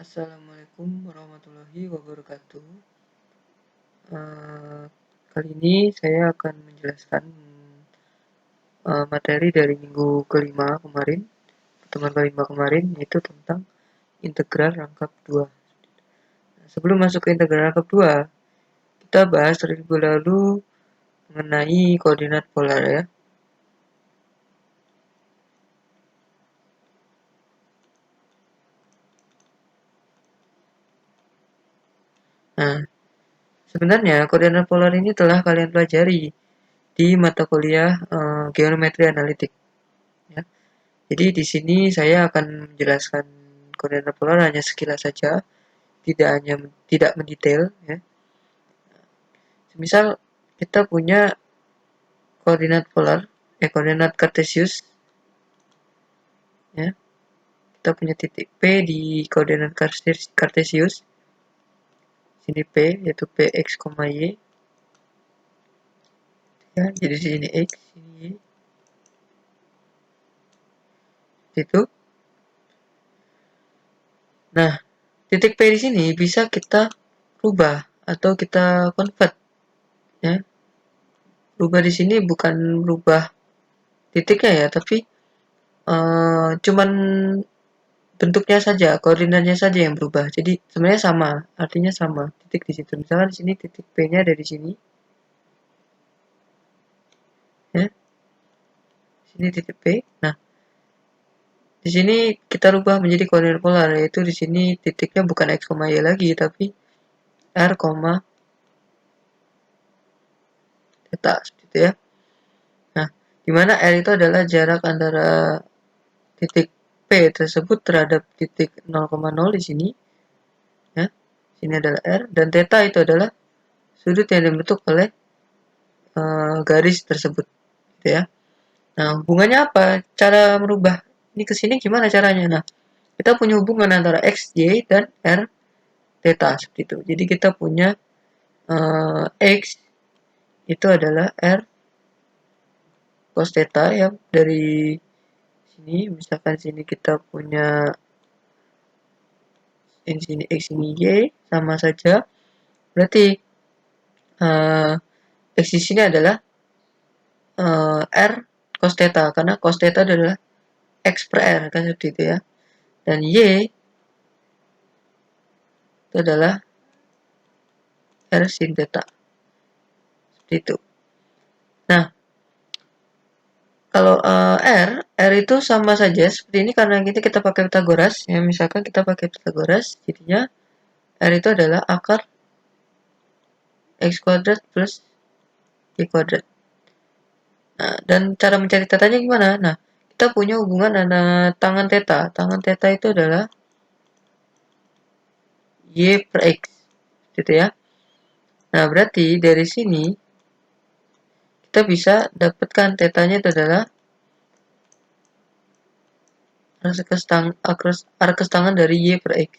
Assalamualaikum warahmatullahi wabarakatuh. Kali ini saya akan menjelaskan materi dari minggu kelima kemarin, pertemuan kelima kemarin, yaitu tentang integral rangkap 2. Sebelum masuk ke integral rangkap 2, kita bahas terlebih dahulu mengenai koordinat polar ya. Nah, sebenarnya koordinat polar ini telah kalian pelajari di mata kuliah geometri analitik. Ya. Jadi di sini saya akan menjelaskan koordinat polar hanya sekilas saja, tidak mendetail ya. Misal kita punya koordinat polar, koordinat kartesius ya. Kita punya titik P di koordinat kartesius. Sini P yaitu Px, Y. Ya, jadi sini X, sini Y. Itu. Nah, titik P di sini bisa kita rubah atau kita convert ya. Rubah di sini bukan rubah titiknya ya, tapi cuman bentuknya saja, koordinatnya saja yang berubah. Jadi sebenarnya sama, artinya sama. Titik di situ. Misalkan di sini titik P-nya ada di sini. Ya. Sini titik P. Nah, di sini kita rubah menjadi koordinat polar, yaitu di sini titiknya bukan x, y lagi, tapi r, theta seperti itu ya. Nah, di mana r itu adalah jarak antara titik P tersebut terhadap titik 0,0 di sini. Ya. Sini adalah r dan theta itu adalah sudut yang dibentuk oleh garis tersebut, gitu ya. Nah, hubungannya apa? Cara merubah ini ke sini gimana caranya? Nah, kita punya hubungan antara x, y, dan r, theta seperti itu. Jadi kita punya x itu adalah r cos theta ya, dari sini. Misalkan sini kita punya sini x, ini y, sama saja. Berarti x di sini adalah r cos theta, karena cos theta adalah x per r, kan seperti itu ya. Dan y itu adalah r sin theta. Seperti itu. Nah, kalau R itu sama saja seperti ini karena kita pakai Pitagoras. Ya, misalkan kita pakai Pitagoras, jadinya R itu adalah akar X kuadrat plus Y kuadrat. Nah, dan cara mencari tetanya gimana? Nah, kita punya hubungan ada tangan theta. Tangan theta itu adalah Y per X. Gitu ya. Nah, berarti dari sini kita bisa dapatkan tetanya itu adalah arcus tangan dari Y per X.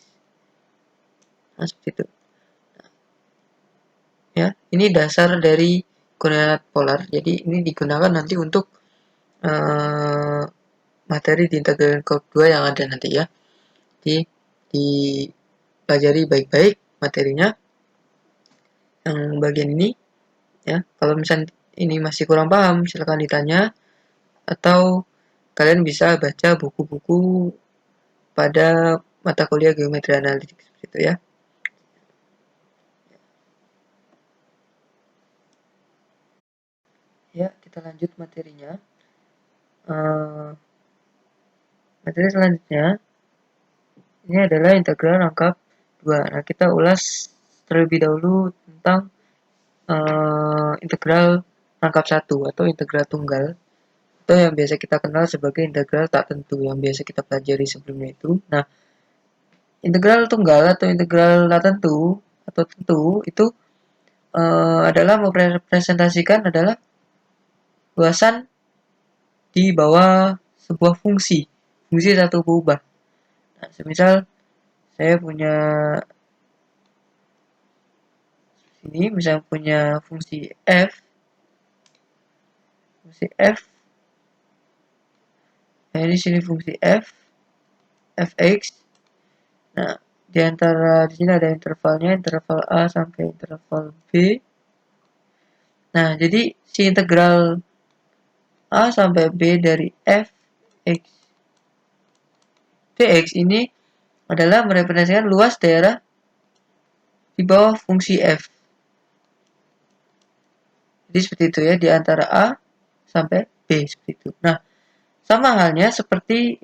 Nah, seperti itu. Ya, ini dasar dari koordinat polar. Jadi ini digunakan nanti untuk materi di integral rangkap 2 yang ada nanti ya. Jadi dipelajari baik-baik materinya yang bagian ini ya. Kalau misalnya ini masih kurang paham, silahkan ditanya atau kalian bisa baca buku-buku pada mata kuliah geometri analitik seperti itu ya. Ya, kita lanjut materinya. Materi selanjutnya ini adalah integral rangkap 2. Nah, kita ulas terlebih dahulu tentang integral rangkap 1 atau integral tunggal, atau yang biasa kita kenal sebagai integral tak tentu yang biasa kita pelajari sebelumnya itu. Nah, integral tunggal atau integral tak tentu atau tentu itu adalah merepresentasikan adalah luasan di bawah sebuah fungsi satu berubah. Nah, semisal saya punya ini, misalnya punya fungsi f, nah ini sini fungsi f, fx. Nah, Di antara di sini ada intervalnya, interval A sampai interval B. Nah, jadi si integral A sampai B dari f x dx ini adalah merepresentasikan luas daerah di bawah fungsi f. Jadi seperti itu ya, di antara A sampai B seperti itu. Nah, sama halnya seperti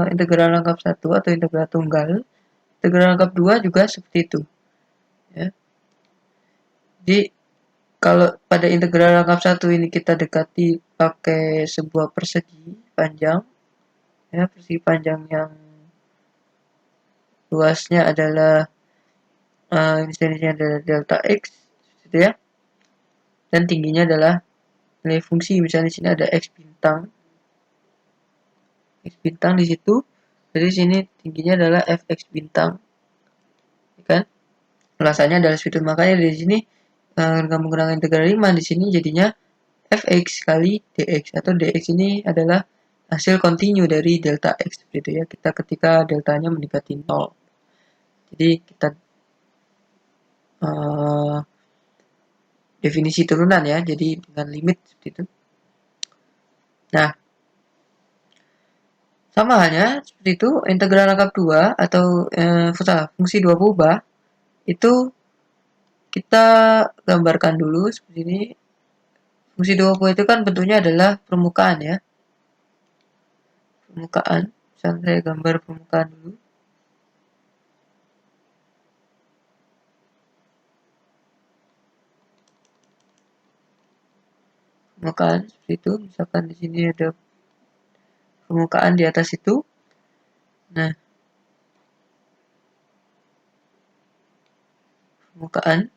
integral rangkap 1 atau integral tunggal, integral rangkap 2 juga seperti itu. Ya. Jadi kalau pada integral rangkap 1 ini kita dekati pakai sebuah persegi panjang, ya, persegi panjang yang luasnya adalah ini adalah delta x, gitu ya, dan tingginya adalah nilai fungsi. Misalnya di sini ada x bintang di situ, jadi di sini tingginya adalah fx bintang, ya kan? Ulasannya adalah seperti itu. Makanya di sini kamu gunakan integral 5 di sini jadinya fx kali dx, atau dx ini adalah hasil kontinu dari delta x, gitu ya. Kita ketika deltanya mendekati 0. Jadi kita definisi turunan ya, jadi dengan limit seperti itu. Nah, sama halnya seperti itu integral rangkap 2 atau fungsi 2 berubah itu kita gambarkan dulu seperti ini. Fungsi 2 itu kan bentuknya adalah permukaan ya. Permukaan, misalnya saya gambar permukaan dulu. Permukaan seperti itu, misalkan di sini ada permukaan di atas itu. Nah, permukaan.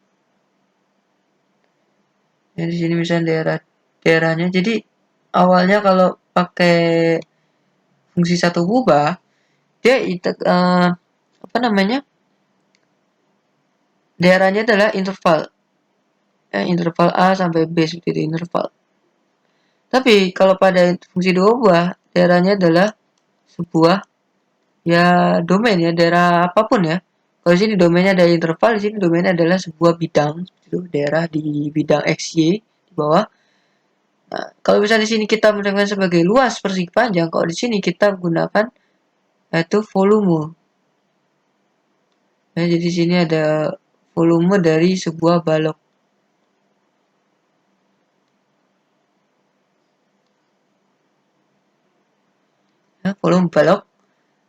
Ya, di sini misalnya daerahnya. Jadi awalnya kalau pakai fungsi 1 berubah, dia apa namanya? Daerahnya adalah interval. Interval A sampai B seperti itu, interval. Tapi kalau pada fungsi 2 buah, daerahnya adalah sebuah ya domain ya, daerah apapun ya. Kalau di sini domainnya ada interval, di sini domainnya adalah sebuah bidang, itu daerah di bidang XY di bawah. Nah, kalau misalnya di sini kita menggunakan sebagai luas persegi panjang, kalau di sini kita gunakan yaitu volume. Nah, jadi di sini ada volume dari sebuah balok. Nah, volume balok.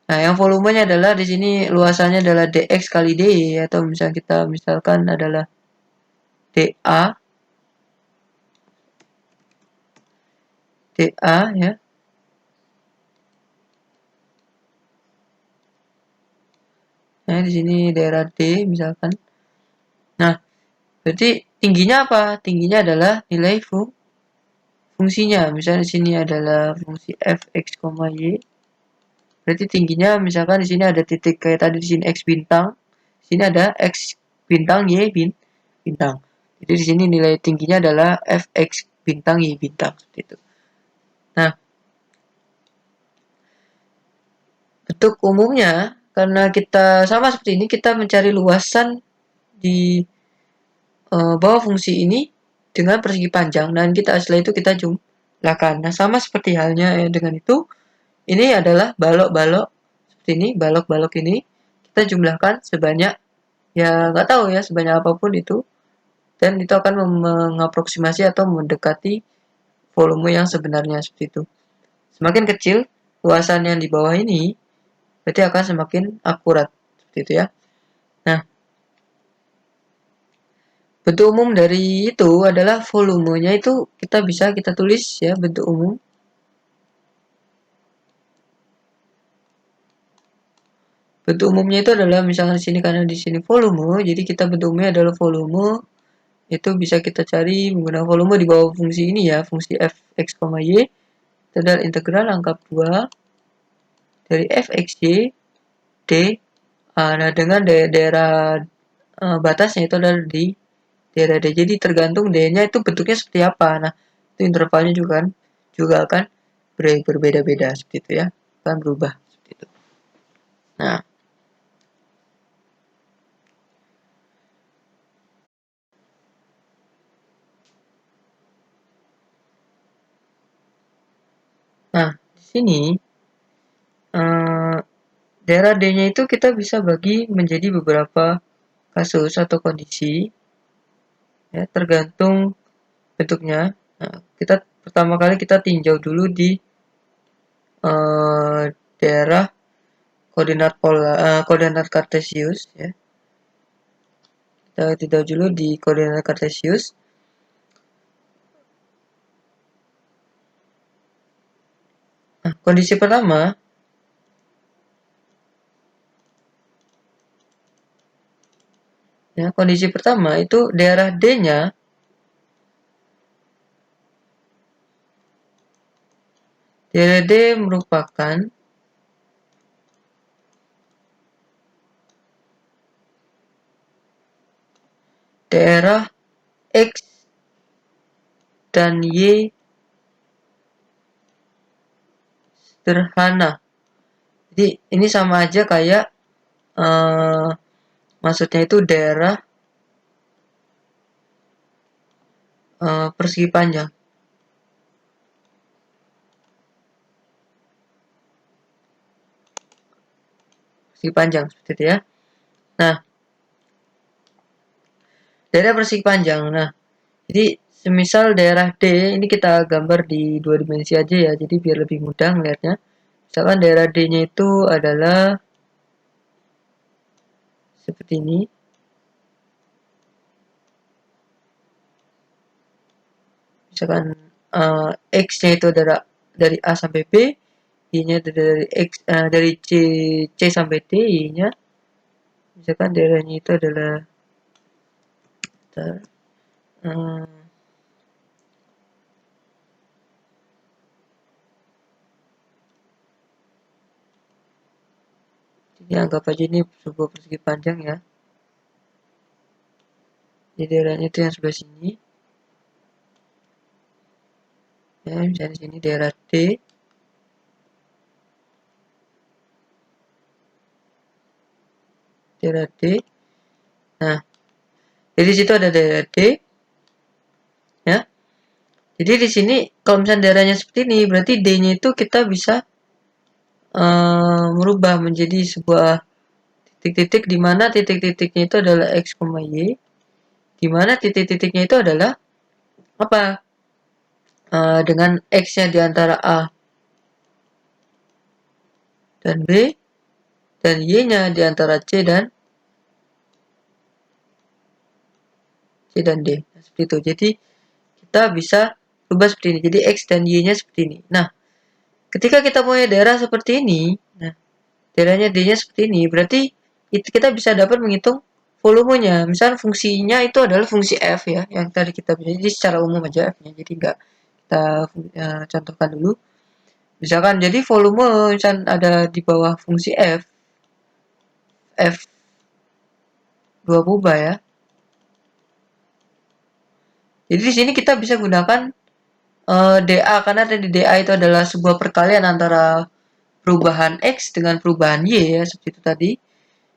Nah, yang volumenya adalah di sini luasannya adalah dx kali dy, atau misalnya kita misalkan adalah dA ya. Nah, di sini daerah D misalkan. Nah, berarti tingginya apa? Tingginya adalah nilai fungsinya. Misalnya di sini adalah fungsi f(x, y). Berarti tingginya misalkan di sini ada titik kayak tadi di sini x bintang. Di sini ada x bintang y bintang. Jadi di sini nilai tingginya adalah fx bintang y bintang seperti itu. Nah, bentuk umumnya karena kita sama seperti ini, kita mencari luasan di bawah fungsi ini dengan persegi panjang, dan kita setelah itu kita jumlahkan. Nah, sama seperti halnya ya dengan itu, ini adalah balok-balok seperti ini, balok-balok ini kita jumlahkan sebanyak ya nggak tahu ya sebanyak apapun itu, dan itu akan mengaproksimasi atau mendekati volume yang sebenarnya seperti itu. Semakin kecil luasan yang di bawah ini, berarti akan semakin akurat seperti itu ya. Nah, bentuk umum dari itu adalah volumenya itu kita tulis ya, bentuk umum. Bentuk umumnya itu adalah misalkan di sini karena di sini volume, jadi kita bentuk umumnya adalah volume. Itu bisa kita cari menggunakan volume di bawah fungsi ini ya, fungsi f(x, y). Itu adalah integral rangkap 2 dari fxy d. Nah, dengan daerah batasnya itu adalah di daerah D. Jadi tergantung D-nya itu bentuknya seperti apa. Nah, itu intervalnya juga akan berbeda-beda seperti itu ya. Akan berubah seperti itu. Nah, sini daerah D-nya itu kita bisa bagi menjadi beberapa kasus atau kondisi, ya, tergantung bentuknya. Nah, pertama kali kita tinjau dulu di daerah koordinat kartesius, ya. Kita tinjau dulu di koordinat kartesius. Nah, kondisi pertama, ya, kondisi pertama itu daerah D-nya daerah D merupakan daerah X dan Y sederhana. Jadi ini sama aja kayak maksudnya itu daerah persegi panjang. Persegi panjang seperti itu, ya. Nah, daerah persegi panjang. Nah, jadi semisal daerah D ini kita gambar di 2 dimensi aja, ya. Jadi biar lebih mudah melihatnya. Misalkan daerah D-nya itu adalah seperti ini. Misalkan X-nya itu adalah dari A sampai B, Y-nya dari C sampai D, Y-nya misalkan daerahnya itu adalah ini anggap aja ini sebuah persegi panjang, ya. Jadi daerahnya itu yang sebelah sini, ya. Misalnya sini daerah D, daerah D. Nah, jadi situ ada daerah D, ya. Jadi di sini kalau misalnya daerahnya seperti ini, berarti D-nya itu kita bisa merubah menjadi sebuah titik-titik di mana titik-titiknya itu adalah X, Y, di mana titik-titiknya itu adalah apa? Dengan X-nya di antara A dan B, dan Y-nya di antara C dan D. Nah, seperti itu. Jadi kita bisa rubah seperti ini. Jadi X dan Y-nya seperti ini. Nah, ketika kita punya daerah seperti ini, nah, daerahnya D-nya seperti ini, berarti kita bisa dapat menghitung volumenya. Misal fungsinya itu adalah fungsi F, ya, yang tadi kita punya. Jadi secara umum aja F-nya. Jadi nggak kita contohkan dulu. Misalkan jadi volume misalkan ada di bawah fungsi F 2 kuba, ya. Jadi di sini kita bisa gunakan dA, karena tadi dA itu adalah sebuah perkalian antara perubahan X dengan perubahan Y, ya, seperti itu tadi.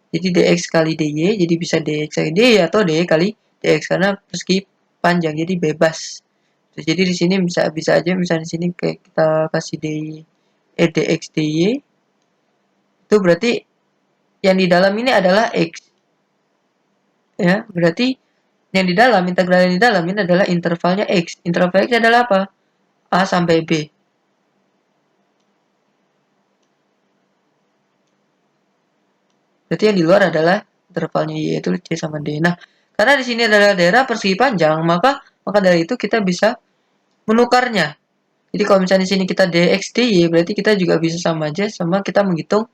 Jadi dx kali dy, jadi bisa dx kali dy atau dy kali dx, karena persegi panjang, jadi bebas. Jadi di sini bisa aja misalnya di sini kayak kita kasih dx dy, itu berarti yang di dalam ini adalah x, ya. Berarti yang di dalam, integral yang di dalam ini adalah intervalnya x. Interval x adalah apa? A sampai B. Berarti yang di luar adalah intervalnya Y, yaitu C sama D. Nah, karena di sini adalah daerah persegi panjang, maka dari itu kita bisa menukarnya. Jadi kalau misalnya di sini kita dx dy, berarti kita juga bisa sama aja sama kita menghitung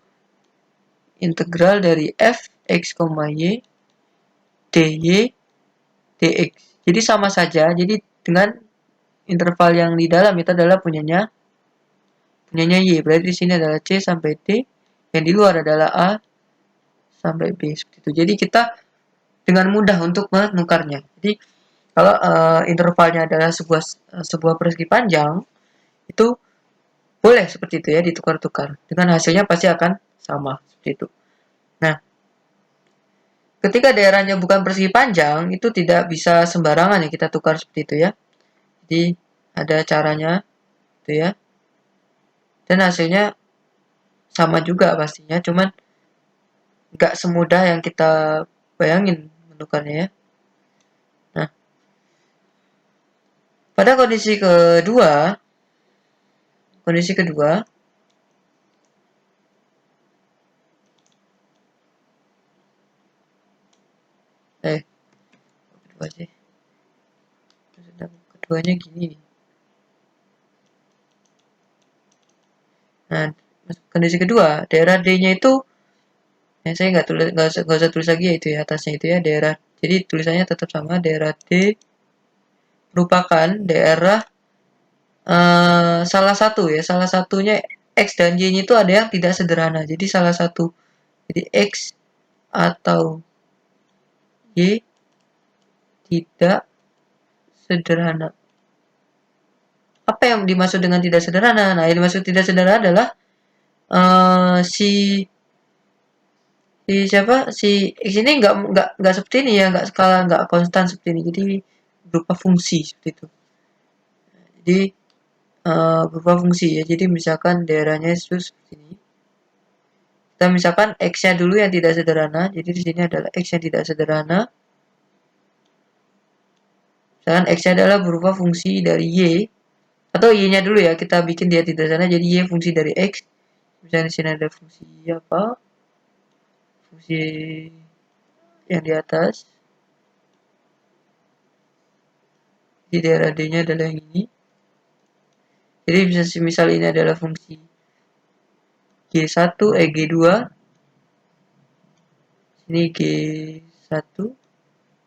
integral dari f x, y dy dx. Jadi sama saja. Jadi dengan interval yang di dalam itu adalah punyanya y. Berarti di sini adalah C sampai D, yang di luar adalah A sampai B, seperti itu. Jadi kita dengan mudah untuk menukarnya. Jadi kalau intervalnya adalah sebuah persegi panjang, itu boleh seperti itu, ya, ditukar-tukar. Dengan hasilnya pasti akan sama, seperti itu. Nah, ketika daerahnya bukan persegi panjang, itu tidak bisa sembarangan, ya, kita tukar seperti itu, ya. Jadi ada caranya, itu, ya. dan hasilnya sama juga pastinya, cuman nggak semudah yang kita bayangin menukarnya ya. Nah, pada kondisi kedua kedua sih, keduanya gini. Nah, kondisi kedua, daerah D-nya itu, saya nggak usah tulis lagi ya itu ya, atasnya itu ya daerah. Jadi tulisannya tetap sama, daerah D merupakan daerah salah satu ya, salah satunya X dan Y-nya itu ada yang tidak sederhana. Jadi salah satu, jadi X atau Y tidak sederhana. Apa yang dimaksud dengan tidak sederhana? Nah, yang dimaksud tidak sederhana adalah si X ini nggak seperti ini ya, nggak skala, nggak konstan seperti ini. Jadi berupa fungsi seperti itu. Jadi berupa fungsi ya. Jadi misalkan daerahnya itu seperti ini. Kita misalkan X-nya dulu yang tidak sederhana. Jadi di sini adalah X yang tidak sederhana. Misalkan X-nya adalah berupa fungsi dari Y. Atau Y-nya dulu ya, kita bikin dia tidak sederhana. Jadi Y fungsi dari X. Misalnya di sini ada fungsi apa? Fungsi yang di atas. Di daerah D-nya adalah yang ini. Jadi misal ini adalah fungsi G1, G2. Ini G1.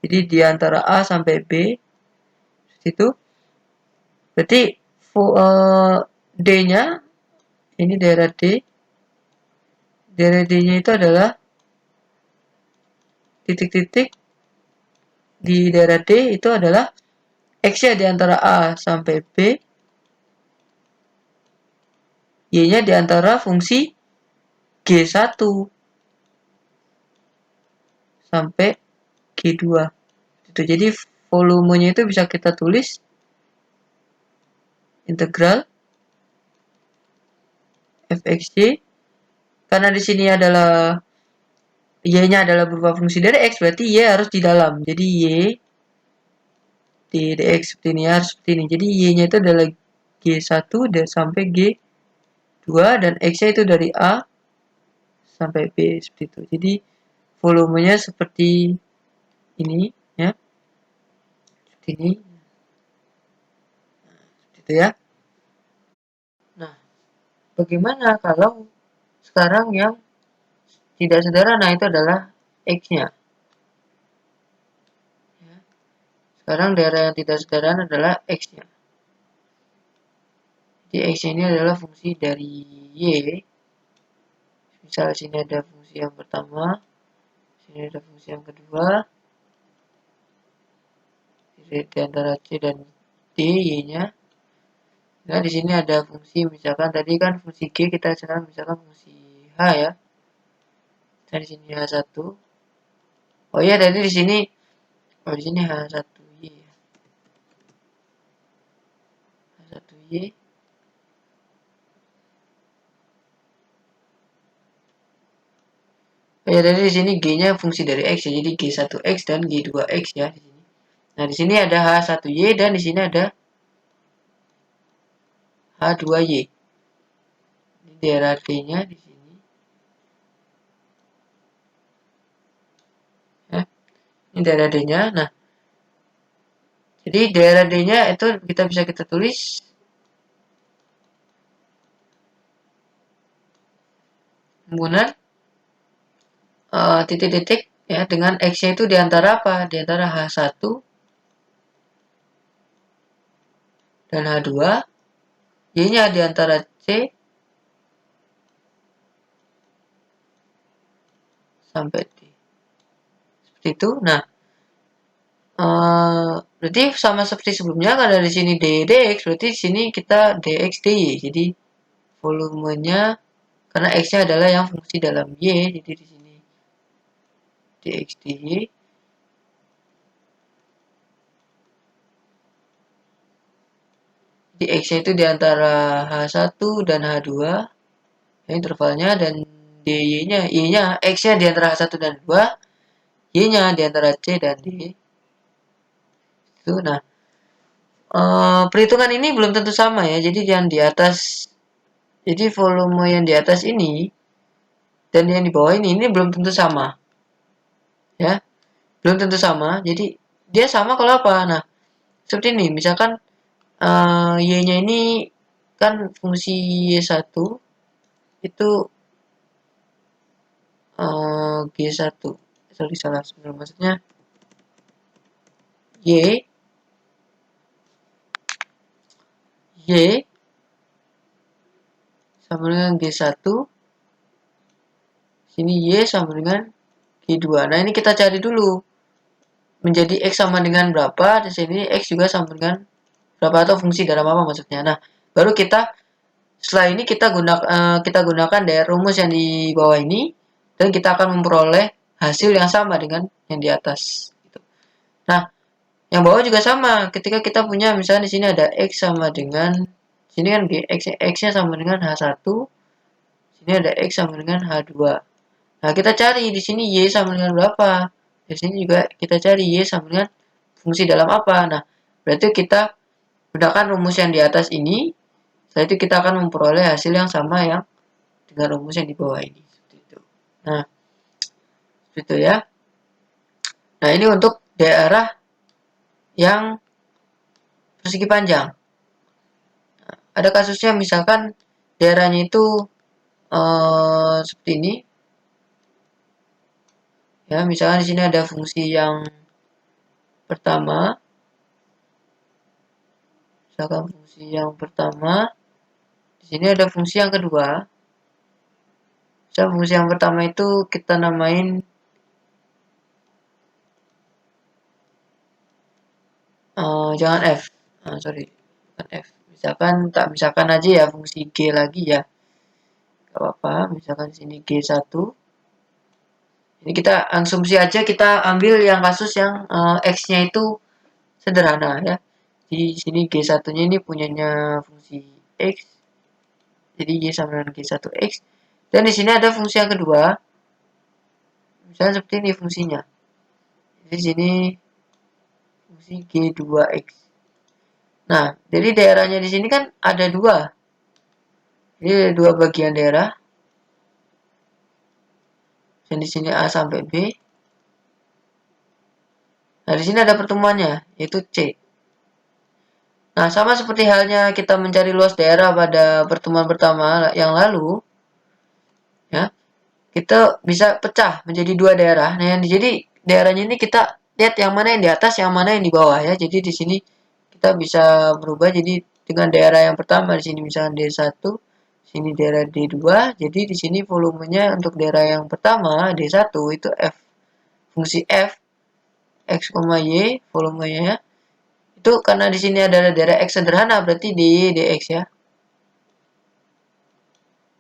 Jadi di antara A sampai B. Itu. Berarti D-nya, ini daerah D. Daerah D-nya itu adalah titik-titik di daerah D itu adalah X-nya di antara A sampai B. Y-nya di antara fungsi G1 sampai G2. Itu jadi volumenya itu bisa kita tulis integral fxy, karena di sini adalah y-nya adalah berupa fungsi dari x, berarti y harus di dalam. Jadi y di dx seperti ini harus seperti ini. Jadi y-nya itu adalah G1 dan sampai G2 dan x-nya itu dari A sampai B seperti itu. Jadi volumenya seperti ini ya. Seperti ini. Gitu ya. Nah, bagaimana kalau sekarang yang tidak sederhana itu adalah X-nya. Sekarang daerah yang tidak sederhana adalah X-nya. Jadi X-nya ini adalah fungsi dari Y. Misal sini ada fungsi yang pertama, sini ada fungsi yang kedua. Jadi di antara C dan D, Y-nya. Nah, di sini ada fungsi, misalkan tadi kan fungsi G kita sekarang misalkan fungsi H ya. Dan di sini H1. Oh iya, tadi di sini di sini H1Y. H1Y. Ya, dari di sini G-nya fungsi dari X ya. Jadi G1X dan G2X ya di sini. Nah, di sini ada H1Y dan di sini ada H2Y. Ini daerah D-nya di sini. Ya. Ini daerah D-nya. Nah, jadi daerah D-nya itu bisa kita tulis menggunakan titik-titik ya, dengan X-nya itu diantara apa? Diantara H1 dan H2, Y-nya diantara C sampai D. Seperti itu. Nah, berarti sama seperti sebelumnya, kalau di sini dx, berarti di sini kita dx dy. Jadi volumenya, karena x-nya adalah yang fungsi dalam y, jadi di sini dx dy. Di X-nya itu di antara H1 dan H2, ya, intervalnya, dan Y-nya, X-nya di antara H1 dan 2, Y-nya di antara C dan D. Itu, nah, perhitungan ini belum tentu sama ya, jadi yang di atas, jadi volume yang di atas ini dan yang di bawah ini belum tentu sama, ya, belum tentu sama. Jadi dia sama kalau apa? Nah, seperti ini, misalkan Y-nya ini kan fungsi Y1 itu G1. Sorry, salah sebenarnya, maksudnya Y sama dengan G1, sini Y sama dengan G2. Nah, ini kita cari dulu. Menjadi X sama dengan berapa, di sini X juga sama dengan berapa, atau fungsi dalam apa maksudnya. Nah, baru kita setelah ini kita gunakan dari rumus yang di bawah ini, dan kita akan memperoleh hasil yang sama dengan yang di atas. Gitu. Nah, yang bawah juga sama. Ketika kita punya, misalnya di sini ada X sama dengan, sini kan X-nya sama dengan H1, sini ada X sama dengan H2. Nah, kita cari di sini Y sama dengan berapa. Di sini juga kita cari Y sama dengan fungsi dalam apa. Nah, berarti kita gunakan rumus yang di atas ini. Setelah itu kita akan memperoleh hasil yang sama yang dengan rumus yang di bawah ini. Seperti itu. Nah, seperti itu ya. Nah, ini untuk daerah yang persegi panjang. Nah, ada kasusnya misalkan daerahnya itu seperti ini. Ya, misalkan di sini ada fungsi yang pertama. Misalkan fungsi yang pertama, di sini ada fungsi yang kedua. Misalkan fungsi yang pertama itu kita namain jangan F. Sorry, bukan F. Misalkan aja ya fungsi G lagi ya. Gak apa-apa, misalkan sini G1. Ini kita asumsi aja, kita ambil yang kasus yang X-nya itu sederhana ya. Di sini G1-nya ini punyanya fungsi X. Jadi Y sama dengan G1X. Dan di sini ada fungsi yang kedua. Misalnya seperti ini fungsinya. Di sini fungsi G2X. Nah, jadi daerahnya di sini kan ada dua. Jadi ada dua bagian daerah. Dan di sini A sampai B. Nah, di sini ada pertemuannya, yaitu C. Nah, sama seperti halnya kita mencari luas daerah pada pertemuan pertama yang lalu, ya, kita bisa pecah menjadi dua daerah. Nah, yang jadi daerahnya ini kita lihat yang mana yang di atas, yang mana yang di bawah ya. Jadi di sini kita bisa berubah jadi dengan daerah yang pertama di sini misalnya D1, sini daerah D2. Jadi di sini volumenya untuk daerah yang pertama D1 itu F. Fungsi F X, Y volumenya ya. Itu karena di sini ada daerah X sederhana, berarti dy dx ya.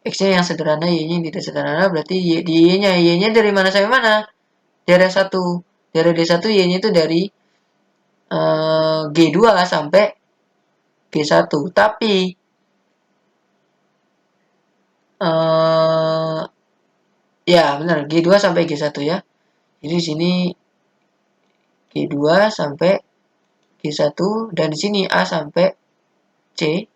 X-nya yang sederhana, Y-nya yang tidak sederhana, berarti Y-nya. Y-nya dari mana sampai mana? Daerah 1. Daerah D1, Y-nya itu dari G2 sampai G1. Tapi, ya benar, G2 sampai G1 ya. Jadi di sini G2 sampai G1, dan di sini A sampai C.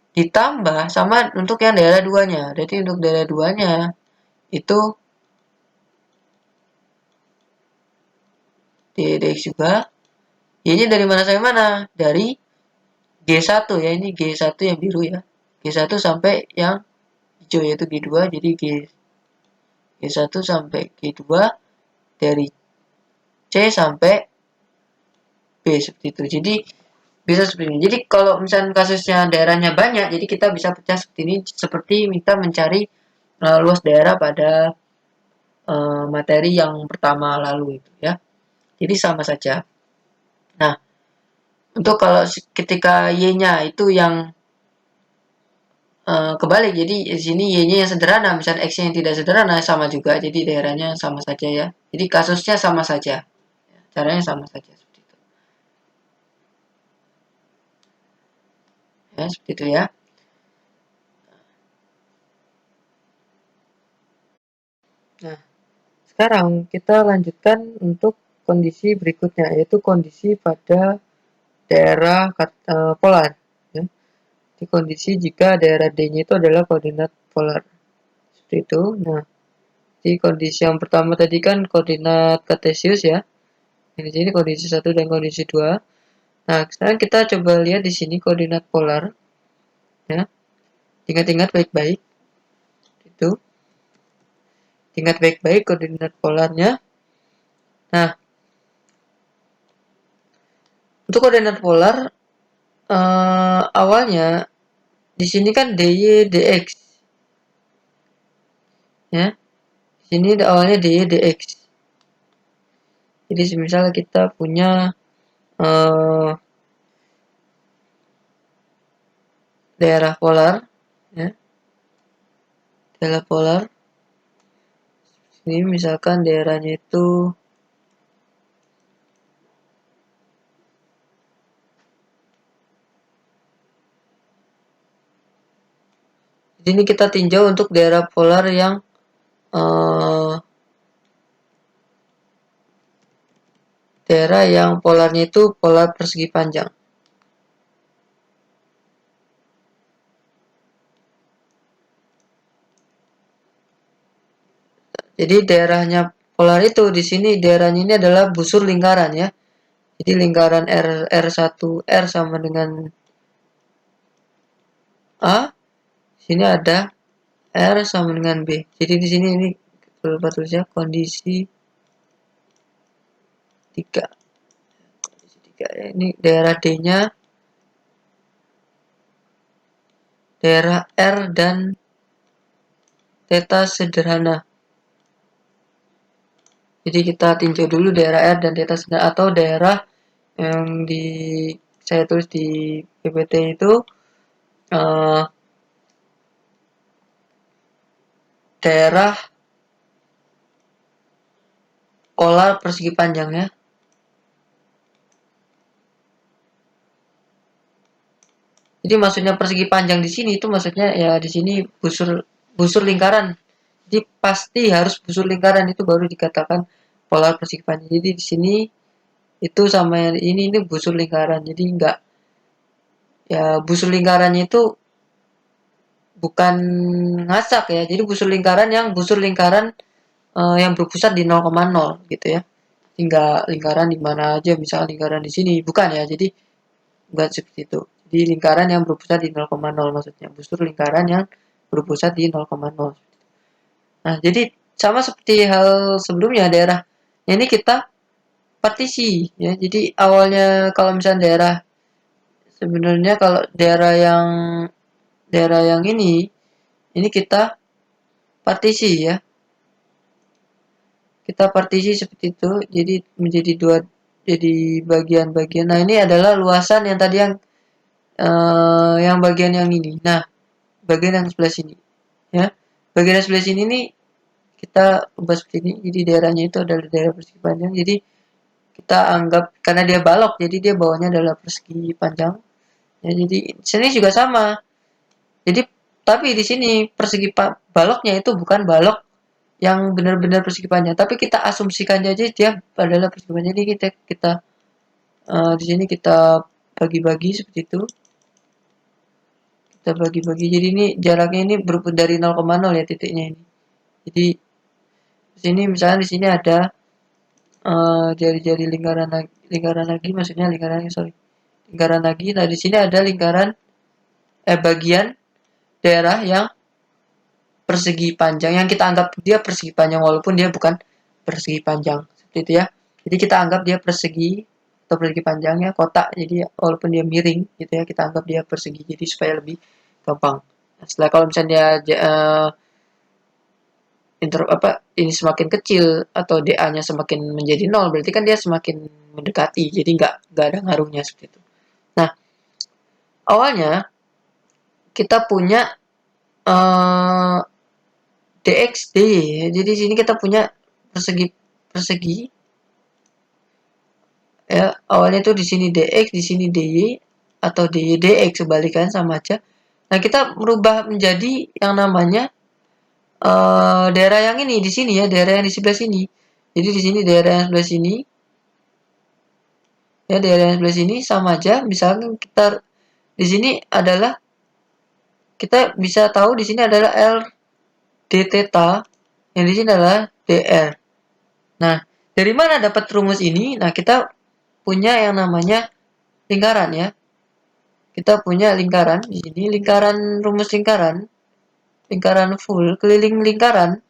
Ditambah sama untuk yang daerah 2-nya. Jadi untuk daerah 2-nya itu dx juga. Y-nya dari mana sampai mana? Dari G1 ya, ini G1 yang biru ya. G1 sampai yang hijau yaitu G2. Jadi G1 sampai G2 dari C sampai B seperti itu. Jadi bisa seperti ini. Jadi kalau misalnya kasusnya daerahnya banyak, jadi kita bisa pecah seperti ini, seperti kita mencari luas daerah pada materi yang pertama lalu itu ya. Jadi sama saja. Nah, untuk kalau ketika Y-nya itu yang kebalik, jadi di sini Y-nya yang sederhana, misalnya X-nya yang tidak sederhana, sama juga, jadi daerahnya sama saja ya. Jadi kasusnya sama saja, caranya sama saja seperti itu. Ya, seperti itu ya. Nah, sekarang kita lanjutkan untuk kondisi berikutnya, yaitu kondisi pada daerah polar. Ya. Di kondisi jika daerah D-nya itu adalah koordinat polar. Seperti itu. Nah, di kondisi yang pertama tadi kan koordinat kartesius ya. Di sini kondisi 1 dan kondisi 2. Nah, sekarang kita coba lihat di sini koordinat polar. Ya. Ingat-ingat baik-baik. Itu. Ingat baik-baik koordinat polarnya. Nah, untuk koordinat polar awalnya di sini kan dy dx. Ya. Di sini awalnya dy dx. Jadi semisal kita punya daerah polar, ya, daerah polar. Ini misalkan daerahnya itu ini kita tinjau untuk daerah polar yang daerah yang polarnya itu polar persegi panjang. Jadi daerahnya polar itu di sini daerahnya ini adalah busur lingkaran ya. Jadi lingkaran R1R sama dengan A. Sini ada R sama dengan B. Jadi di sini ini tulisnya kondisi 3. Kondisi 3 ya. Ini daerah D-nya daerah R dan theta sederhana. Jadi kita tinjau dulu daerah R dan theta sederhana atau daerah yang saya tulis di PPT itu daerah polar persegi panjang ya. Jadi maksudnya persegi panjang di sini itu maksudnya ya di sini busur lingkaran. Jadi pasti harus busur lingkaran itu baru dikatakan polar persegi panjang. Jadi di sini itu sama yang ini busur lingkaran. Jadi enggak ya busur lingkarannya itu bukan ngasak ya. Jadi busur lingkaran yang berpusat di 0,0 gitu ya. Hingga lingkaran di mana aja, misalnya lingkaran di sini bukan ya. Jadi bukan seperti itu. Jadi lingkaran yang berpusat di 0,0 maksudnya. Busur lingkaran yang berpusat di 0,0. Nah, jadi sama seperti hal sebelumnya daerah. Ini kita partisi ya. Jadi awalnya kalau misalnya daerah sebenarnya kalau daerah yang ini kita partisi ya. Kita partisi seperti itu. Jadi menjadi dua jadi bagian-bagian. Nah, ini adalah luasan yang tadi yang bagian yang ini. Nah, bagian yang sebelah sini ya. Bagian yang sebelah sini nih kita ubah seperti ini. Jadi daerahnya itu adalah daerah persegi panjang. Jadi kita anggap karena dia balok, jadi dia bawahnya adalah persegi panjang. Ya, jadi sini juga sama. Jadi tapi di sini baloknya itu bukan balok yang benar-benar persegi panjang, tapi kita asumsikan aja dia adalah persegi panjang. Jadi kita di sini kita bagi-bagi seperti itu. Kita bagi-bagi. Jadi ini jaraknya ini berubah dari 0,0 ya titiknya ini. Jadi di sini misalnya di sini ada jari-jari lingkaran lagi maksudnya lingkaran lagi. Nah, di sini ada bagian daerah yang persegi panjang yang kita anggap dia persegi panjang walaupun dia bukan persegi panjang seperti itu ya. Jadi kita anggap dia persegi atau persegi panjangnya kotak. Jadi walaupun dia miring gitu ya, kita anggap dia persegi. Jadi supaya lebih gampang. Nah, setelah kalau misalnya ini semakin kecil atau DA-nya semakin menjadi 0, berarti kan dia semakin mendekati. Jadi nggak ada ngaruhnya seperti itu. Nah, awalnya kita punya dx dy. Jadi sini kita punya persegi ya. Awalnya itu di sini dx, di sini dy. atau di dx sebalikannya sama aja. Nah, kita merubah menjadi yang namanya daerah yang ini di sini ya, daerah yang di sebelah sini. Jadi di sini daerah yang sebelah sini ya, daerah yang sebelah sini sama aja. Misalkan kita di sini adalah, kita bisa tahu di sini adalah L d theta, yang di sini adalah dr. Nah, dari mana dapat rumus ini? Nah, kita punya yang namanya lingkaran ya. Kita punya lingkaran di sini, lingkaran, rumus lingkaran, lingkaran full, keliling lingkaran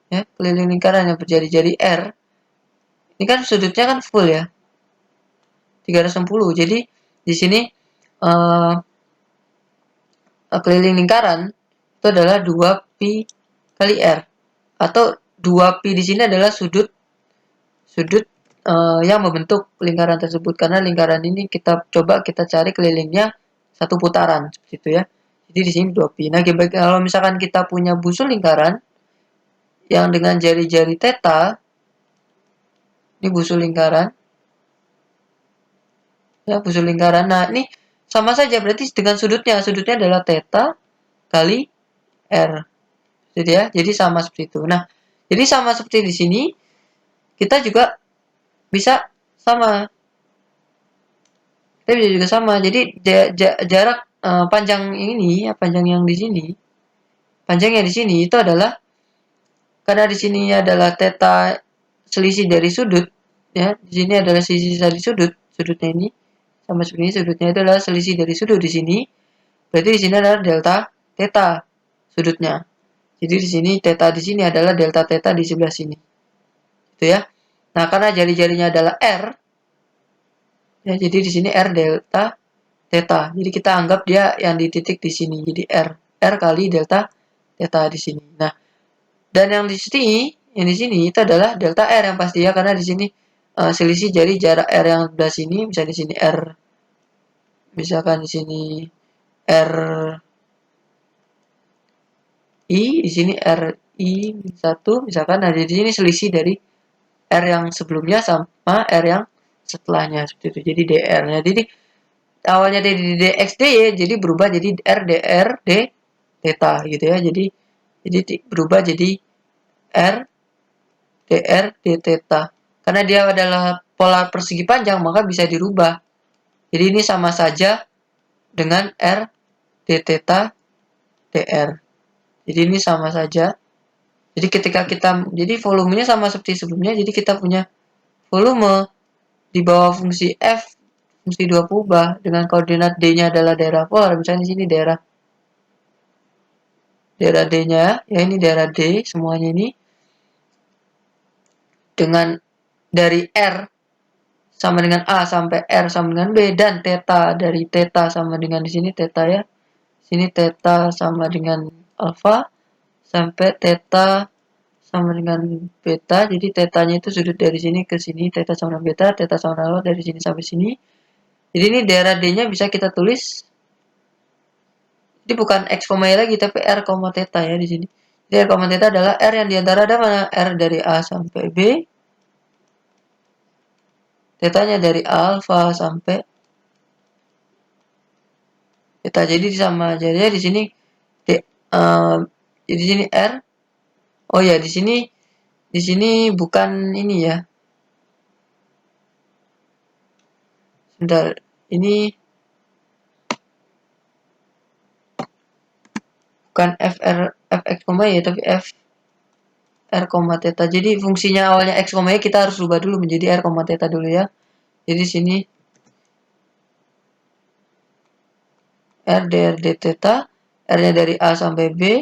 ya, keliling lingkaran yang berjari-jari R. Ini kan sudutnya kan full ya, 360. Jadi di sini keliling lingkaran itu adalah 2pi kali R, atau 2pi di sini adalah sudut yang membentuk lingkaran tersebut, karena lingkaran ini kita coba kita cari kelilingnya satu putaran seperti itu ya. Jadi di sini 2pi. Nah, kalau misalkan kita punya busur lingkaran yang dengan jari-jari theta, ini busur lingkaran ya, busur lingkaran. Nah, ini sama saja berarti dengan sudutnya adalah theta kali R, gitu ya. Jadi sama seperti itu. Nah, jadi sama seperti di sini, kita juga bisa sama. Kita bisa juga sama. Jadi jarak panjang ini ya, panjang yang di sini, panjang yang di sini itu adalah, karena di sini adalah theta selisih dari sudut ya. Di sini adalah selisih dari sudutnya ini sama seperti ini, sudutnya itu adalah selisih dari sudut di sini. Berarti di sini adalah delta theta sudutnya. Jadi di sini theta di sini adalah delta theta di sebelah sini. Itu ya. Nah, karena jari-jarinya adalah R ya, jadi di sini R delta theta. Jadi kita anggap dia yang di titik di sini. Jadi R kali delta theta di sini. Nah, dan yang di sini itu adalah delta R yang pasti ya, karena di sini selisih dari jarak R yang sebelah sini. Misalnya di sini R, misalkan di sini R I, di sini RI 1 misalkan. Nah, di sini selisih dari R yang sebelumnya sama R yang setelahnya seperti itu. Jadi DR-nya. Jadi awalnya dari DXD jadi berubah jadi RDR D theta gitu ya. Jadi berubah jadi R DR D theta. Karena dia adalah pola persegi panjang, maka bisa dirubah. Jadi ini sama saja dengan R D theta DR. Jadi ini sama saja. Jadi ketika kita, jadi volumenya sama seperti sebelumnya. Jadi kita punya volume di bawah fungsi F, fungsi 2 kubah dengan koordinat D-nya adalah daerah polar. Misalnya di sini daerah D-nya ya, ini daerah D semuanya ini, dengan dari R sama dengan A sampai R sama dengan B, dan theta dari theta sama dengan di sini theta ya. Sini theta sama dengan alfa sampai theta sama dengan beta. Jadi tetanya itu sudut dari sini ke sini, theta sama dengan beta, theta sama dengan alfa dari sini sampai sini. Jadi ini daerah D-nya bisa kita tulis, jadi bukan x, y lagi, tapi r, theta ya di sini. Jadi r, theta adalah r yang diantara ada mana? R dari A sampai B, tetanya dari alfa sampai theta. Jadi sama aja ya di sini. Di sini R. Oh ya, di sini bukan ini ya. Sebentar, ini bukan fx, y, tapi f r, theta. Jadi fungsinya awalnya x, y kita harus rubah dulu menjadi r, theta dulu ya. Jadi sini r dr d theta, r-nya dari A sampai B,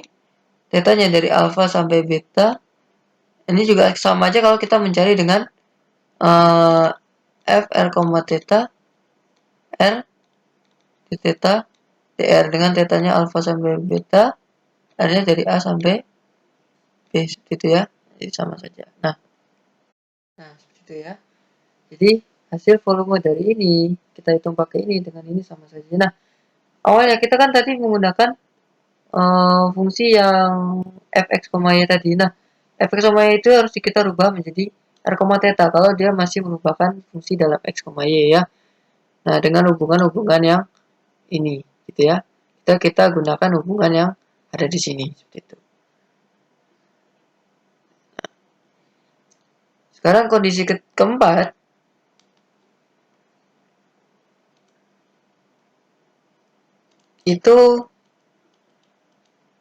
tetanya dari alfa sampai beta. Ini juga sama aja kalau kita mencari dengan f r, theta, r d theta dr, dengan tetanya alfa sampai beta, r-nya dari A sampai B, seperti itu ya. Jadi sama saja. Nah seperti itu ya. Jadi hasil volume dari ini kita hitung pakai ini dengan ini sama saja. Nah, awalnya kita kan tadi menggunakan fungsi yang fx, y tadi. Nah, fx, y itu harus kita rubah menjadi r, theta kalau dia masih merupakan fungsi dalam x, y ya. Nah, dengan hubungan-hubungan yang ini, gitu ya. Kita gunakan hubungan yang ada di sini, seperti itu. Sekarang kondisi keempat, itu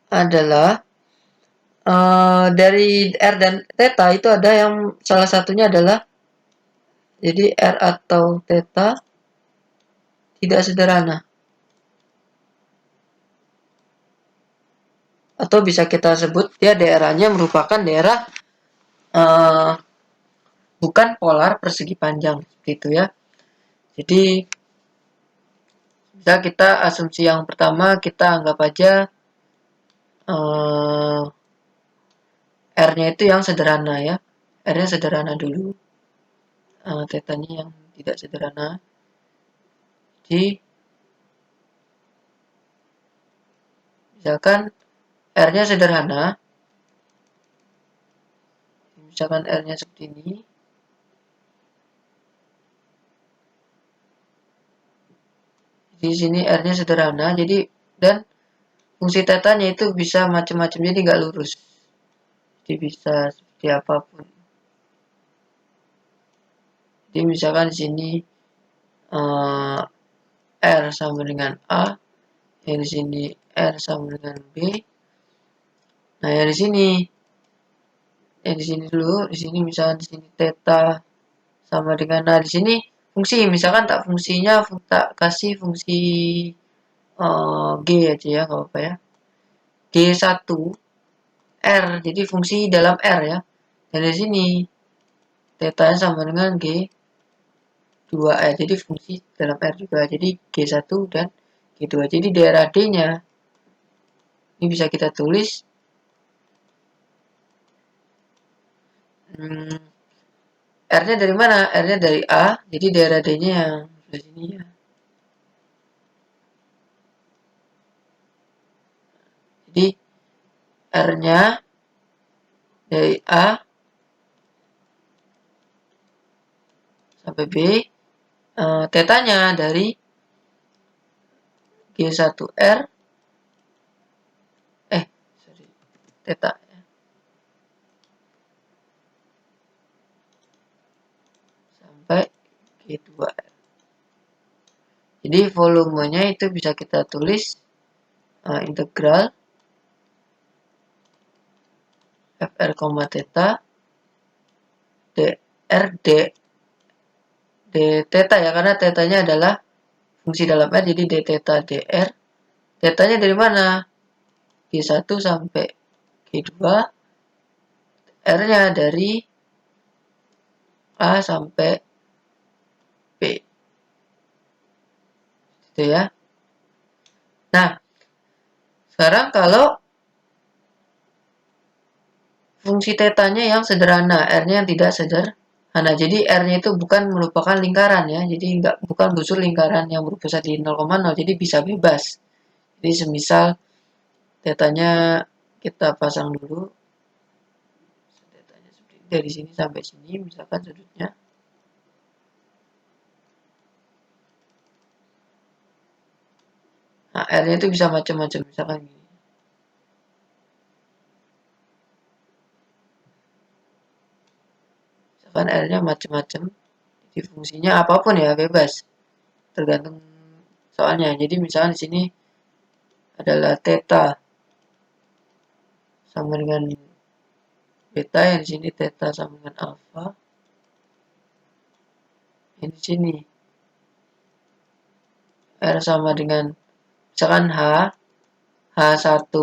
adalah dari R dan theta itu ada yang salah satunya adalah jadi R atau theta tidak sederhana. Atau bisa kita sebut dia daerahnya merupakan daerah bukan polar persegi panjang, gitu ya. Jadi bisa kita asumsi yang pertama kita anggap aja R-nya itu yang sederhana ya. R-nya sederhana dulu. Theta-nya yang tidak sederhana. Jadi misalkan R-nya sederhana. Misalkan R-nya seperti ini. Di sini R-nya sederhana. Jadi dan fungsi theta-nya itu bisa macam-macam. Jadi nggak lurus. Jadi bisa seperti apapun. Jadi misalkan di sini R sama dengan A, yang di sini R sama dengan B. Nah, yang di sini dulu, di sini misalkan di sini theta sama dengan, nah di sini fungsi, misalkan tak fungsinya tak kasih fungsi G aja ya, nggak apa-apa ya. G1 R, jadi fungsi dalam R ya. Dan di sini theta sama dengan G2R, jadi fungsi dalam R juga. Jadi G1 dan G2. Jadi daerah D-nya ini bisa kita tulis R-nya dari mana? R-nya dari A, jadi daerah D-nya yang di sini ya. Jadi R-nya dari A sampai B, theta-nya dari G1R, theta ya, sampai G2R. Jadi volumenya itu bisa kita tulis integral Fr, theta dr d theta ya, karena theta-nya adalah fungsi dalam R, jadi d theta dr. Theta-nya dari mana? G1 sampai G2, R-nya dari A sampai B. Gitu ya. Nah, sekarang kalau fungsi theta-nya yang sederhana, R-nya yang tidak sederhana. Jadi R-nya itu bukan merupakan lingkaran ya. Jadi bukan busur lingkaran yang berpusat di 0,0. Jadi bisa bebas. Jadi semisal theta-nya kita pasang dulu. Theta-nya seperti dari sini sampai sini, misalkan sudutnya. Nah, R-nya itu bisa macam-macam, misalkan gini. Misalkan R-nya macam-macam. Jadi fungsinya apapun ya, bebas. Tergantung soalnya. Jadi misalkan di sini adalah theta sama dengan beta, yang di sini theta sama dengan alpha. Yang di sini R sama dengan misalkan H1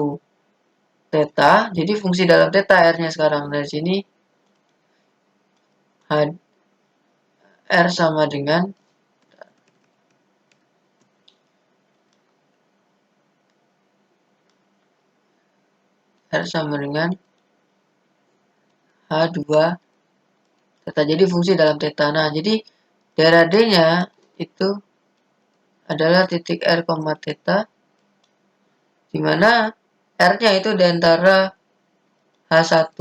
theta. Jadi fungsi dalam theta R-nya sekarang dari sini R sama dengan H2 theta. Jadi fungsi dalam theta. Nah, jadi daerah D-nya itu adalah titik R, theta, di mana R-nya itu di antara H1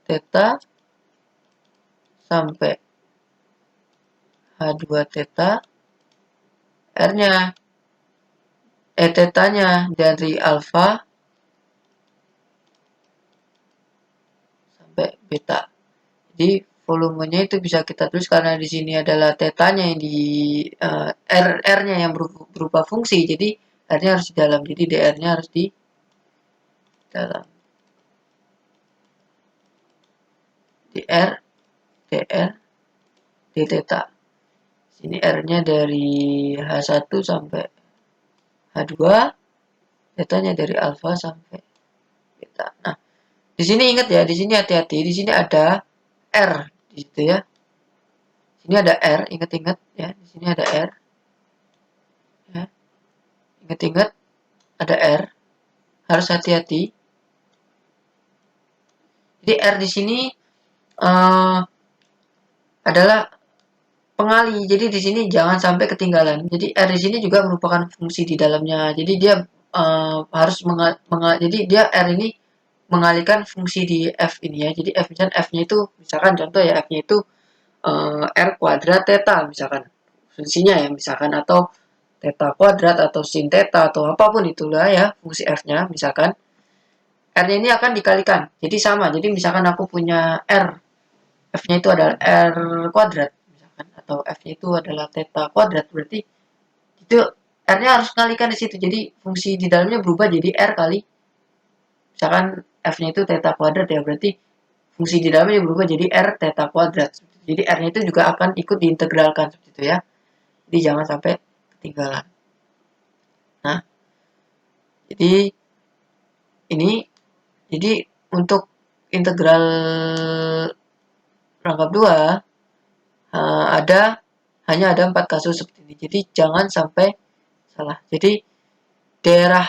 theta sampai H2 theta. R-nya tetanya dari alfa sampai beta. Jadi volumenya itu bisa kita tulis karena di sini adalah tetanya yang di R-nya yang berupa fungsi. Jadi R-nya harus di dalam. Jadi DR-nya harus di dalam. DR, DR, d theta. Sini R-nya dari H1 sampai H2, tetanya dari alfa sampai beta. Nah, di sini ingat ya, di sini hati-hati, di sini ada R di situ ya. Sini ada R, ingat-ingat ya, di sini ada R. Ya. Ingat-ingat ada R, harus hati-hati. Jadi R di sini adalah pengali. Jadi di sini jangan sampai ketinggalan. Jadi R di sini juga merupakan fungsi di dalamnya. Jadi dia harus jadi dia R ini mengalihkan fungsi di F ini ya. Jadi F misalkan F-nya itu misalkan contoh ya F-nya itu R kuadrat theta misalkan fungsinya ya misalkan atau theta kuadrat atau sin theta atau apapun itulah ya fungsi F-nya misalkan R-nya ini akan dikalikan. Jadi sama. Jadi misalkan aku punya R F-nya itu adalah R kuadrat misalkan atau F-nya itu adalah theta kuadrat berarti itu R-nya harus kalikan di situ. Jadi fungsi di dalamnya berubah jadi R kali misalkan F-nya itu theta kuadrat ya berarti fungsi di dalamnya berubah jadi R theta kuadrat. Jadi R-nya itu juga akan ikut diintegralkan seperti itu ya. Jadi jangan sampai ketinggalan. Nah, jadi ini jadi untuk integral rangkap 2 hanya ada 4 kasus seperti ini. Jadi jangan sampai salah. Jadi daerah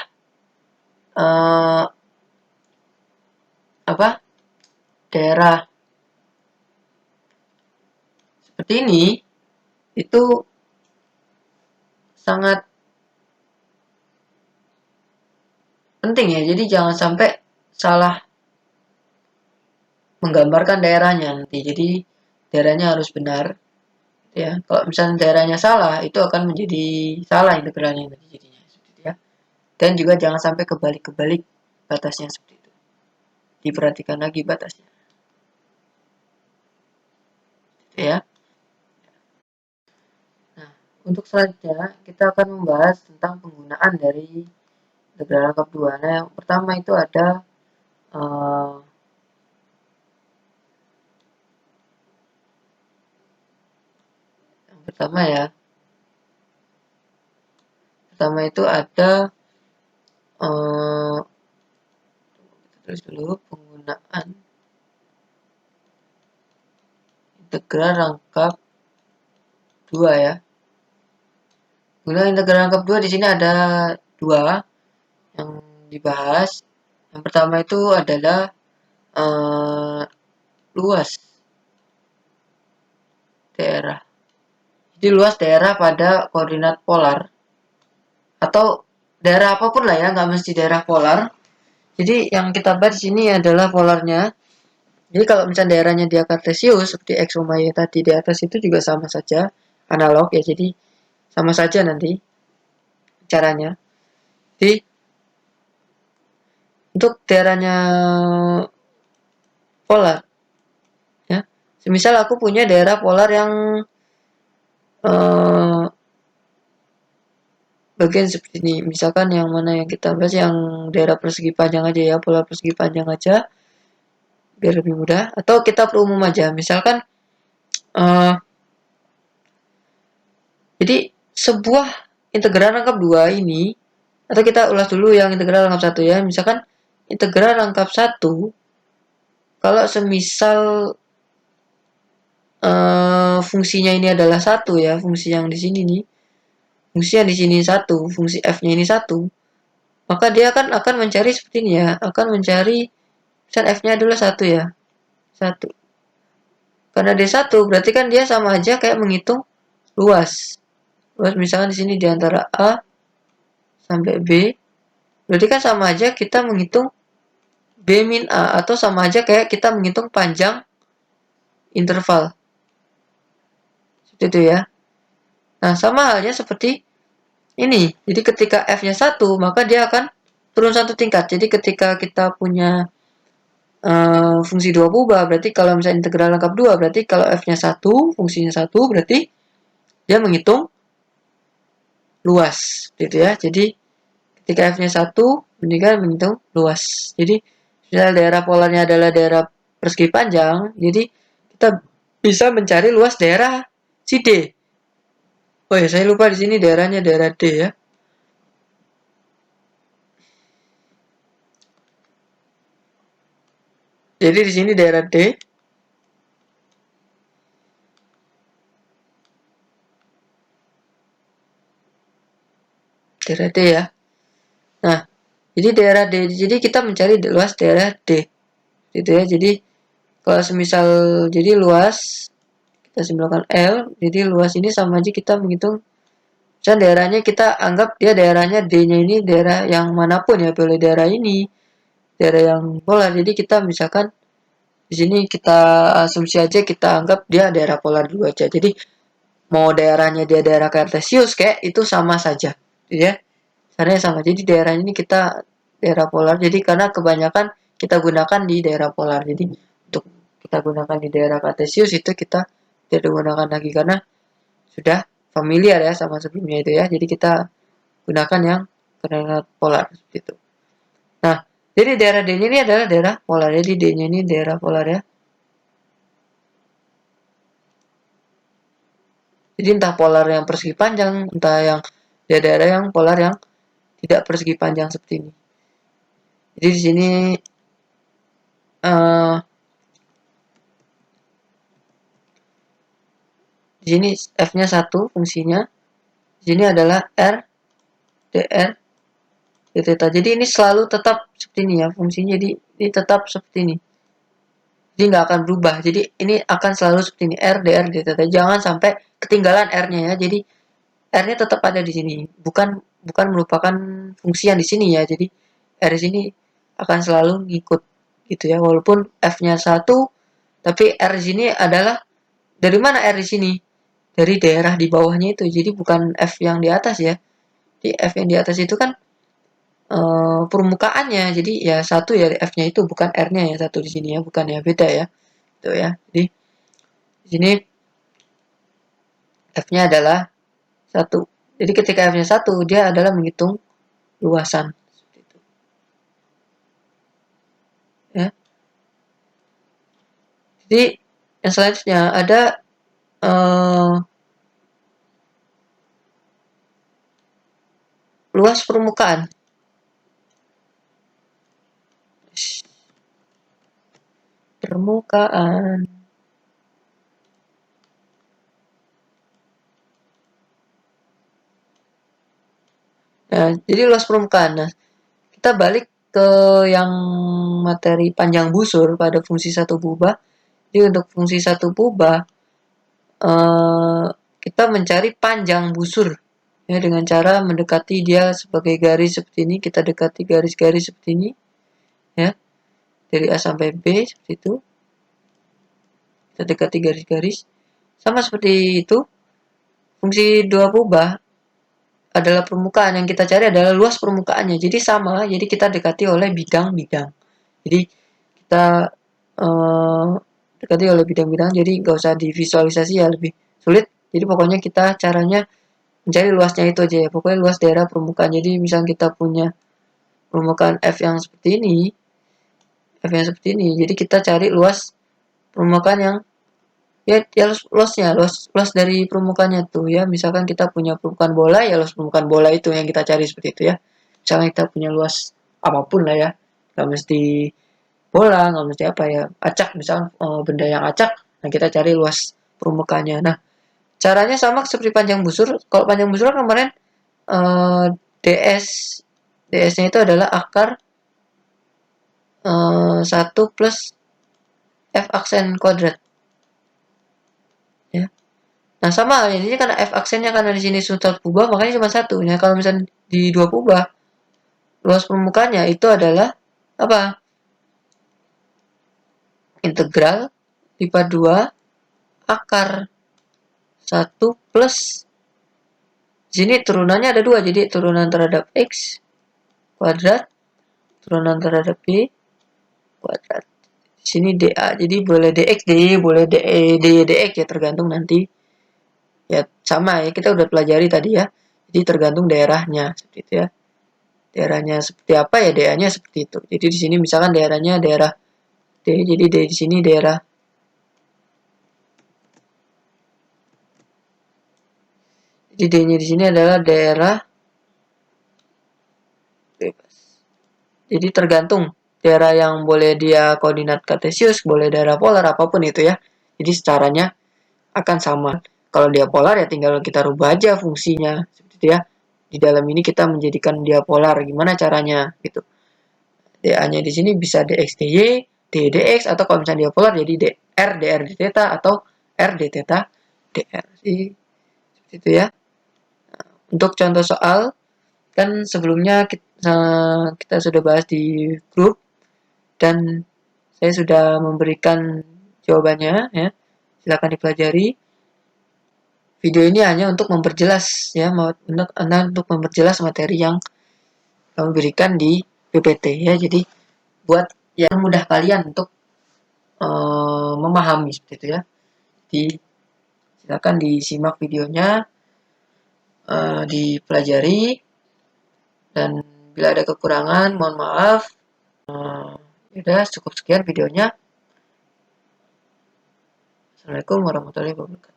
daerah seperti ini itu sangat penting ya. Jadi jangan sampai salah menggambarkan daerahnya nanti. Jadi daerahnya harus benar. Ya, kalau misalnya daerahnya salah, itu akan menjadi salah integralnya nanti jadinya. Ya. Dan juga jangan sampai kebalik-kebalik batasnya seperti itu. Diperhatikan lagi batasnya. Ya. Nah, untuk selanjutnya kita akan membahas tentang penggunaan dari integral rangkap 2. Nah, yang pertama itu ada yang pertama ya. Pertama itu ada terus dulu penggunaan integral rangkap 2 ya. Penggunaan integral rangkap 2 di sini ada 2 yang dibahas. Yang pertama itu adalah luas daerah. Jadi luas daerah pada koordinat polar atau daerah apapun lah ya, nggak mesti daerah polar. Jadi yang kita bahas di sini adalah polarnya. Jadi kalau misalnya daerahnya dia kartesius seperti x, y tadi di atas itu juga sama saja analog ya. Jadi sama saja nanti caranya. Jadi untuk daerahnya polar ya. Semisal aku punya daerah polar yang bagian seperti ini. Misalkan yang mana yang kita bahas yang daerah persegi panjang aja ya, pola persegi panjang aja biar lebih mudah. Atau kita perumum aja. Misalkan jadi sebuah integral rangkap 2 ini atau kita ulas dulu yang integral rangkap 1 ya. Misalkan integral rangkap 1 kalau semisal fungsinya ini adalah 1 ya, fungsi yang di sini nih. Fungsi yang di sini 1, fungsi f-nya ini 1. Maka dia akan mencari seperti ini ya, akan mencari misal f-nya adalah 1 ya. 1. Karena D1 berarti kan dia sama aja kayak menghitung luas. Luas misalkan di sini di antara A sampai B. Berarti kan sama aja kita menghitung B min A atau sama aja kayak kita menghitung panjang interval. Seperti itu ya. Nah, sama halnya seperti ini. Jadi ketika F-nya 1, maka dia akan turun satu tingkat. Jadi ketika kita punya fungsi 2 kubah, berarti kalau misalnya integral lengkap 2, berarti kalau F-nya 1, fungsinya 1, berarti dia menghitung luas, gitu ya. Jadi ketika F-nya 1, ini kan menghitung luas. Jadi misalnya daerah polarnya adalah daerah persegi panjang, jadi kita bisa mencari luas daerah si D. Oh ya, saya lupa di sini daerahnya daerah D ya. Jadi di sini daerah D. Daerah D ya. Nah, jadi daerah D. Jadi kita mencari luas daerah D. Gitu ya. Jadi kalau semisal jadi luas kita simpulkan L, jadi luas ini sama aja kita menghitung. Misalnya daerahnya kita anggap dia daerahnya D-nya ini daerah yang manapun ya, boleh daerah ini, daerah yang polar. Jadi kita misalkan di sini kita asumsi aja kita anggap dia daerah polar dulu aja. Jadi mau daerahnya dia daerah kartesius kayak itu sama saja, gitu ya. Caranya sama. Jadi daerah ini kita daerah polar. Jadi karena kebanyakan kita gunakan di daerah polar. Jadi untuk kita gunakan di daerah kartesius itu kita tidak gunakan lagi karena sudah familiar ya sama sebelumnya itu ya. Jadi kita gunakan yang koordinat polar seperti itu. Nah, jadi daerah D-nya ini adalah daerah polar. Jadi D-nya ini daerah polar ya. Jadi entah polar yang persegi panjang, entah yang daerah yang polar yang tidak persegi panjang seperti ini. Jadi di sini uh, di sini F-nya 1 fungsinya. Di sini adalah R, DR, theta. Jadi ini selalu tetap seperti ini ya fungsinya. Jadi ini tetap seperti ini. Jadi nggak akan berubah. Jadi ini akan selalu seperti ini R, DR, theta. Jangan sampai ketinggalan R-nya ya. Jadi R-nya tetap ada di sini. Bukan merupakan fungsi yang di sini ya. Jadi R di sini akan selalu ngikut gitu ya. Walaupun F-nya 1, tapi R di sini adalah dari mana R di sini? Dari daerah di bawahnya itu. Jadi bukan F yang di atas ya. Di F yang di atas itu kan permukaannya. Jadi ya 1 ya F-nya itu bukan R-nya ya 1 di sini ya, bukan ya, beda ya. Itu ya. Jadi di sini F-nya adalah 1. Jadi ketika F-nya 1, dia adalah menghitung luasan seperti itu. Ya. Jadi yang selanjutnya ada luas permukaan. Permukaan. Nah, jadi luas permukaan. Nah, kita balik ke yang materi panjang busur pada fungsi satu kubah. Jadi untuk fungsi satu kubah kita mencari panjang busur ya dengan cara mendekati dia sebagai garis seperti ini. Kita dekati garis-garis seperti ini ya dari A sampai B seperti itu. Kita dekati garis-garis sama seperti itu. Fungsi dua kubah adalah permukaan, yang kita cari adalah luas permukaannya. Jadi sama, jadi kita dekati oleh bidang-bidang. Jadi kita eh, dekati oleh bidang-bidang, jadi nggak usah divisualisasi ya, lebih sulit. Jadi pokoknya kita caranya mencari luasnya itu aja ya. Pokoknya luas daerah permukaan. Jadi misalnya kita punya permukaan F yang seperti ini, jadi kita cari luas permukaan yang ya luas dari permukaannya tuh ya. Misalkan kita punya permukaan bola, ya luas permukaan bola itu yang kita cari seperti itu ya. Misalnya kita punya luas apapun lah ya, nggak mesti bola, nggak mesti apa ya, acak misalkan benda yang acak, nah kita cari luas permukaannya. Nah, caranya sama seperti panjang busur. Kalau panjang busur kan kemarin eh, ds ds-nya itu adalah akar 1 plus f aksen kuadrat ya. Nah sama ini karena f aksennya karena di sini sudut kubah makanya cuma satu. Nah kalau misalnya di dua kubah luas permukaannya itu adalah apa? Integral lipat 2 akar 1 plus Di sini turunannya ada dua, jadi turunan terhadap X kuadrat, turunan terhadap Y kuadrat. Di sini DA, jadi boleh DX, DY, boleh DE, DY, DX ya, tergantung nanti. Ya sama ya, kita udah pelajari tadi ya. Jadi tergantung daerahnya, seperti itu ya. Daerahnya seperti apa ya, DA-nya seperti itu. Jadi di sini misalkan daerahnya daerah D, jadi di sini daerah jadi D-nya di sini adalah daerah bebas. Jadi tergantung daerah yang boleh dia koordinat kartesius, boleh daerah polar apapun itu ya. Jadi secaranya akan sama. Kalau dia polar ya tinggal kita rubah aja fungsinya, seperti itu ya. Di dalam ini kita menjadikan dia polar, gimana caranya gitu. DA-nya di sini bisa dx dy, dy dx, atau kalau misalnya dia polar jadi dr d theta atau r d theta dr. Jadi seperti itu ya. Untuk contoh soal, kan sebelumnya kita sudah bahas di grup dan saya sudah memberikan jawabannya ya. Silakan dipelajari. Video ini hanya untuk memperjelas ya, untuk memperjelas materi yang kami berikan di PPT ya. Jadi buat yang mudah kalian untuk memahami seperti itu ya. Jadi silakan disimak videonya, dipelajari, dan bila ada kekurangan mohon maaf. Udah cukup sekian videonya. Assalamualaikum warahmatullahi wabarakatuh.